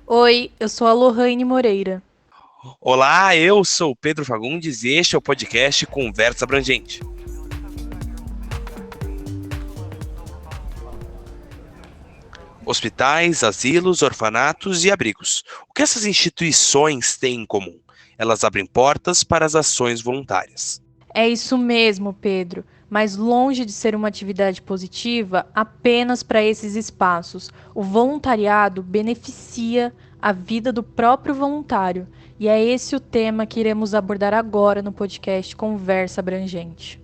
Oi, eu sou a Lohane Moreira. Olá, eu sou o Pedro Fagundes e este é o podcast Conversa Abrangente. Hospitais, asilos, orfanatos e abrigos. O que essas instituições têm em comum? Elas abrem portas para as ações voluntárias. É isso mesmo, Pedro, mas longe de ser uma atividade positiva apenas para esses espaços. O voluntariado beneficia a vida do próprio voluntário, e é esse o tema que iremos abordar agora no podcast Conversa Abrangente.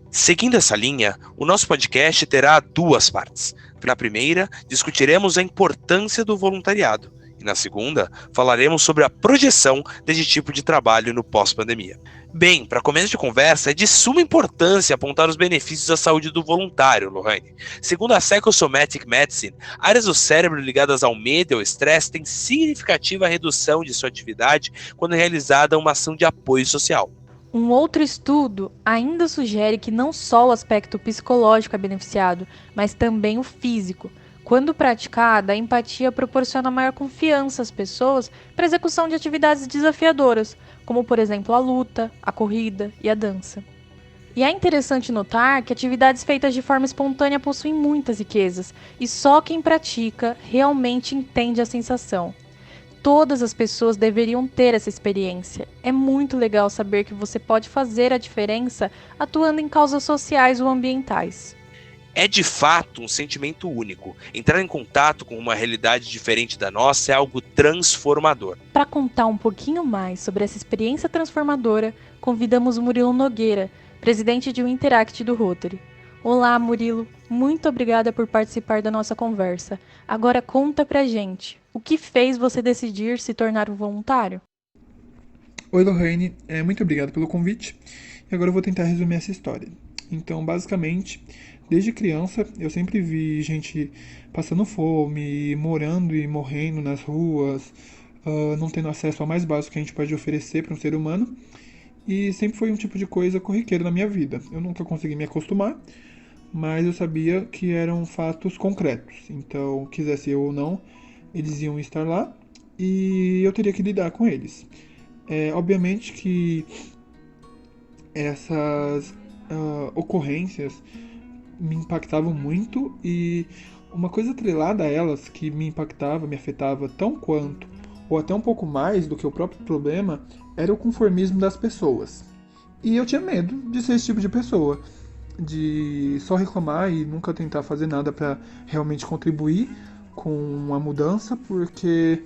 Seguindo essa linha, o nosso podcast terá duas partes. Na primeira, discutiremos a importância do voluntariado. E na segunda, falaremos sobre a projeção desse tipo de trabalho no pós-pandemia. Bem, para começo de conversa, é de suma importância apontar os benefícios à saúde do voluntário, Lohane. Segundo a Psychosomatic Medicine, áreas do cérebro ligadas ao medo e ao estresse têm significativa redução de sua atividade quando é realizada uma ação de apoio social. Um outro estudo ainda sugere que não só o aspecto psicológico é beneficiado, mas também o físico. Quando praticada, a empatia proporciona maior confiança às pessoas para a execução de atividades desafiadoras, como por exemplo a luta, a corrida e a dança. E é interessante notar que atividades feitas de forma espontânea possuem muitas riquezas, e só quem pratica realmente entende a sensação. Todas as pessoas deveriam ter essa experiência. É muito legal saber que você pode fazer a diferença atuando em causas sociais ou ambientais. É de fato um sentimento único. Entrar em contato com uma realidade diferente da nossa é algo transformador. Para contar um pouquinho mais sobre essa experiência transformadora, convidamos o Murilo Nogueira, presidente de um Interact do Rotary. Olá, Murilo. Muito obrigada por participar da nossa conversa. Agora conta pra gente, o que fez você decidir se tornar um voluntário? Oi, Lohane, muito obrigado pelo convite. E agora eu vou tentar resumir essa história. Então, basicamente, desde criança eu sempre vi gente passando fome, morando e morrendo nas ruas, não tendo acesso ao mais básico que a gente pode oferecer para um ser humano. E sempre foi um tipo de coisa corriqueira na minha vida. Eu nunca consegui me acostumar, mas eu sabia que eram fatos concretos. Então, quisesse eu ou não, eles iam estar lá e eu teria que lidar com eles. Obviamente que essas ocorrências me impactavam muito e uma coisa atrelada a elas que me impactava, me afetava tão quanto, ou até um pouco mais do que o próprio problema, era o conformismo das pessoas. E eu tinha medo de ser esse tipo de pessoa, de só reclamar e nunca tentar fazer nada para realmente contribuir com a mudança, porque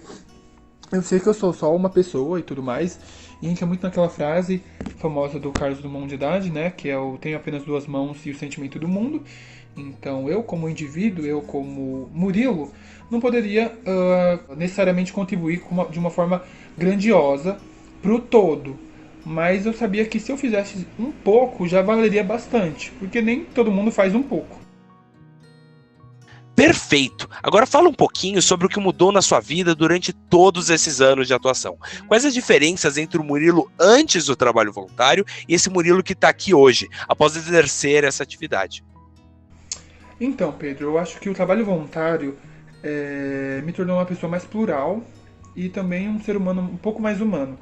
eu sei que eu sou só uma pessoa e tudo mais, e entra muito naquela frase famosa do Carlos Drummond de Andrade, né, que é o tenho apenas duas mãos e o sentimento do mundo. Então eu como indivíduo, eu como Murilo, não poderia necessariamente contribuir de uma forma grandiosa pro todo. Mas eu sabia que se eu fizesse um pouco já valeria bastante, porque nem todo mundo faz um pouco. Perfeito! Agora fala um pouquinho sobre o que mudou na sua vida durante todos esses anos de atuação. Quais as diferenças entre o Murilo antes do trabalho voluntário e esse Murilo que está aqui hoje, após exercer essa atividade? Então, Pedro, eu acho que o trabalho voluntário me tornou uma pessoa mais plural e também um ser humano um pouco mais humano,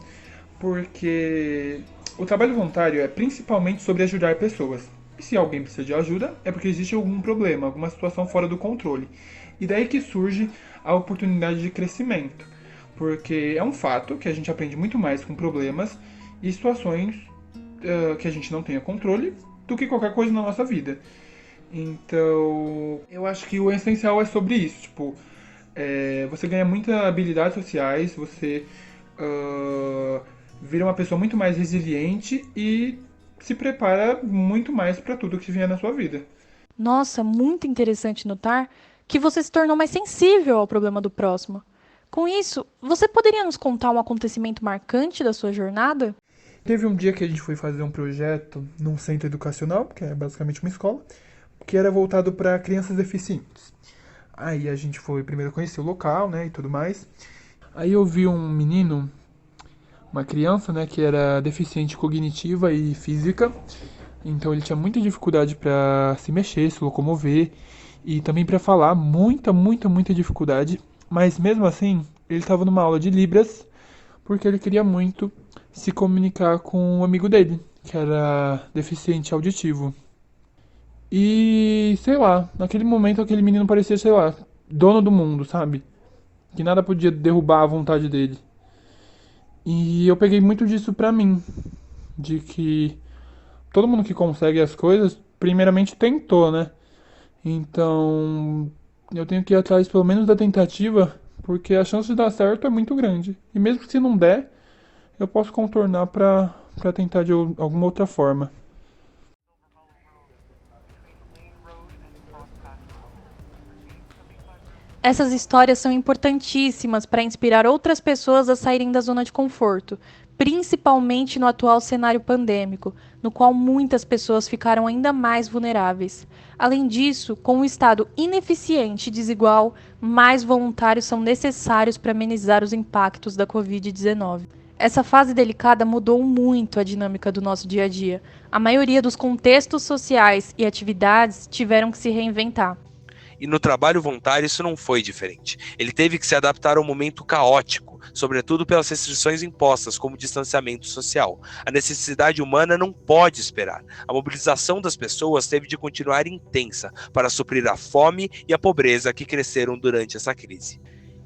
porque o trabalho voluntário é principalmente sobre ajudar pessoas. E se alguém precisa de ajuda, é porque existe algum problema, alguma situação fora do controle. E daí que surge a oportunidade de crescimento, porque é um fato que a gente aprende muito mais com problemas e situações que a gente não tenha controle do que qualquer coisa na nossa vida. Então, eu acho que o essencial é sobre isso. Tipo, você ganha muitas habilidades sociais, você vira uma pessoa muito mais resiliente e se prepara muito mais para tudo que vier na sua vida. Nossa, muito interessante notar que você se tornou mais sensível ao problema do próximo. Com isso, você poderia nos contar um acontecimento marcante da sua jornada? Teve um dia que a gente foi fazer um projeto num centro educacional, que é basicamente uma escola, que era voltado para crianças deficientes. Aí a gente foi primeiro conhecer o local, né, e tudo mais. Aí eu vi um menino, uma criança, né, que era deficiente cognitiva e física. Então ele tinha muita dificuldade para se mexer, se locomover e também para falar, muita dificuldade. Mas mesmo assim, ele estava numa aula de Libras porque ele queria muito se comunicar com um amigo dele, que era deficiente auditivo. E, sei lá, naquele momento aquele menino parecia, sei lá, dono do mundo, sabe? Que nada podia derrubar a vontade dele. E eu peguei muito disso pra mim, de que todo mundo que consegue as coisas, primeiramente tentou, né? Então, eu tenho que ir atrás pelo menos da tentativa, porque a chance de dar certo é muito grande. E mesmo que se não der, eu posso contornar pra tentar de alguma outra forma. Essas histórias são importantíssimas para inspirar outras pessoas a saírem da zona de conforto, principalmente no atual cenário pandêmico, no qual muitas pessoas ficaram ainda mais vulneráveis. Além disso, com um Estado ineficiente e desigual, mais voluntários são necessários para amenizar os impactos da Covid-19. Essa fase delicada mudou muito a dinâmica do nosso dia a dia. A maioria dos contextos sociais e atividades tiveram que se reinventar. E no trabalho voluntário isso não foi diferente. Ele teve que se adaptar ao momento caótico, sobretudo pelas restrições impostas, como o distanciamento social. A necessidade humana não pode esperar. A mobilização das pessoas teve de continuar intensa para suprir a fome e a pobreza que cresceram durante essa crise.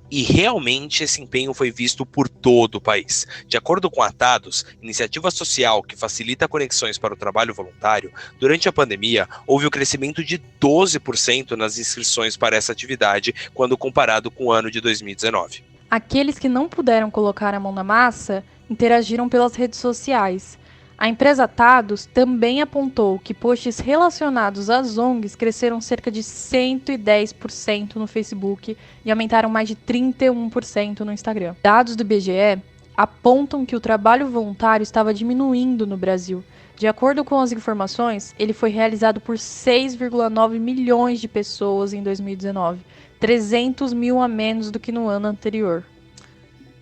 E realmente esse empenho foi visto por todo o país. De acordo com a Atados, iniciativa social que facilita conexões para o trabalho voluntário, durante a pandemia houve um crescimento de 12% nas inscrições para essa atividade quando comparado com o ano de 2019. Aqueles que não puderam colocar a mão na massa interagiram pelas redes sociais. A empresa Atados também apontou que posts relacionados às ONGs cresceram cerca de 110% no Facebook e aumentaram mais de 31% no Instagram. Dados do IBGE apontam que o trabalho voluntário estava diminuindo no Brasil. De acordo com as informações, ele foi realizado por 6,9 milhões de pessoas em 2019, 300 mil a menos do que no ano anterior.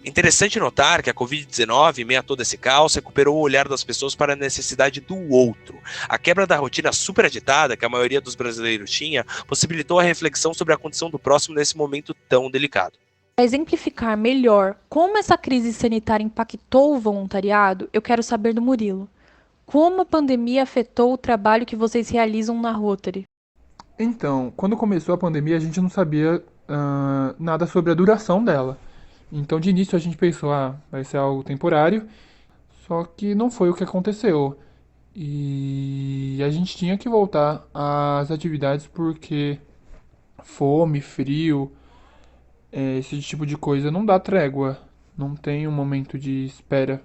Interessante notar que a Covid-19, em meio a todo esse caos, recuperou o olhar das pessoas para a necessidade do outro. A quebra da rotina super agitada que a maioria dos brasileiros tinha possibilitou a reflexão sobre a condição do próximo nesse momento tão delicado. Para exemplificar melhor como essa crise sanitária impactou o voluntariado, eu quero saber do Murilo. Como a pandemia afetou o trabalho que vocês realizam na Rotary? Então, quando começou a pandemia, a gente não sabia nada sobre a duração dela. Então, de início, a gente pensou, vai ser algo temporário, só que não foi o que aconteceu. E a gente tinha que voltar às atividades porque fome, frio, esse tipo de coisa não dá trégua, não tem um momento de espera.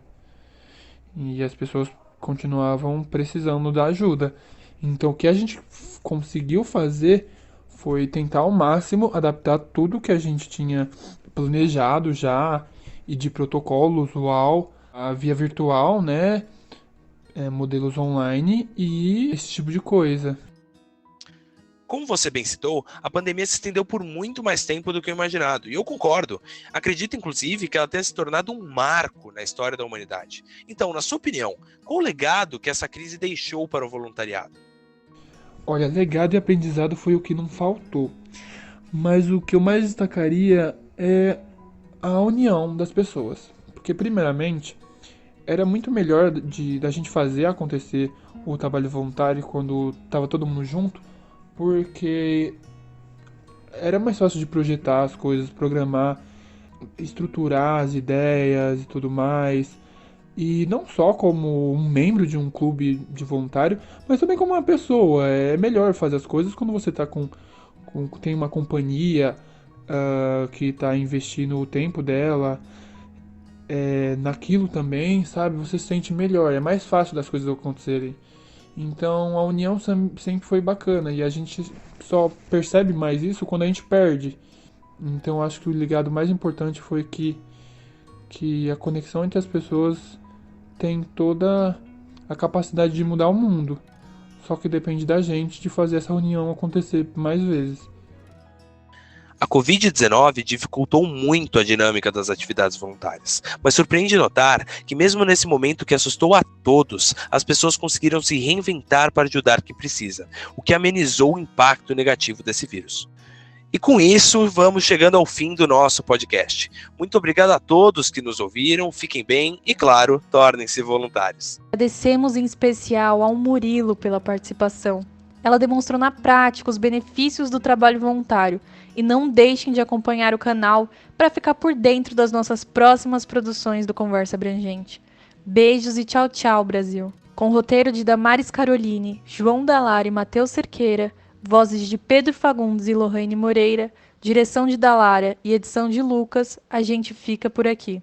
E as pessoas continuavam precisando da ajuda. Então, o que a gente conseguiu fazer foi tentar ao máximo adaptar tudo que a gente tinha planejado já e de protocolo usual a via virtual, né? Modelos online e esse tipo de coisa. Como você bem citou, a pandemia se estendeu por muito mais tempo do que o imaginado, e eu concordo. Acredito, inclusive, que ela tenha se tornado um marco na história da humanidade. Então, na sua opinião, qual o legado que essa crise deixou para o voluntariado? Olha, legado e aprendizado foi o que não faltou. Mas o que eu mais destacaria é a união das pessoas. Porque, primeiramente, era muito melhor da gente fazer acontecer o trabalho voluntário quando estava todo mundo junto, porque era mais fácil de projetar as coisas, programar, estruturar as ideias e tudo mais. E não só como um membro de um clube de voluntário, mas também como uma pessoa. É melhor fazer as coisas quando você tá tem uma companhia que está investindo o tempo dela naquilo também, sabe? Você se sente melhor, é mais fácil das coisas acontecerem. Então a união sempre foi bacana e a gente só percebe mais isso quando a gente perde. Então acho que o legado mais importante foi que a conexão entre as pessoas tem toda a capacidade de mudar o mundo. Só que depende da gente de fazer essa união acontecer mais vezes. A Covid-19 dificultou muito a dinâmica das atividades voluntárias, mas surpreende notar que mesmo nesse momento que assustou a todos, as pessoas conseguiram se reinventar para ajudar quem precisa, o que amenizou o impacto negativo desse vírus. E com isso, vamos chegando ao fim do nosso podcast. Muito obrigado a todos que nos ouviram, fiquem bem e, claro, tornem-se voluntários. Agradecemos em especial ao Murilo pela participação. Ela demonstrou na prática os benefícios do trabalho voluntário. E não deixem de acompanhar o canal para ficar por dentro das nossas próximas produções do Conversa Abrangente. Beijos e tchau, tchau, Brasil! Com roteiro de Damares Caroline, João Dallara e Matheus Cerqueira, vozes de Pedro Fagundes e Lohane Moreira, direção de Dallara e edição de Lucas, a gente fica por aqui.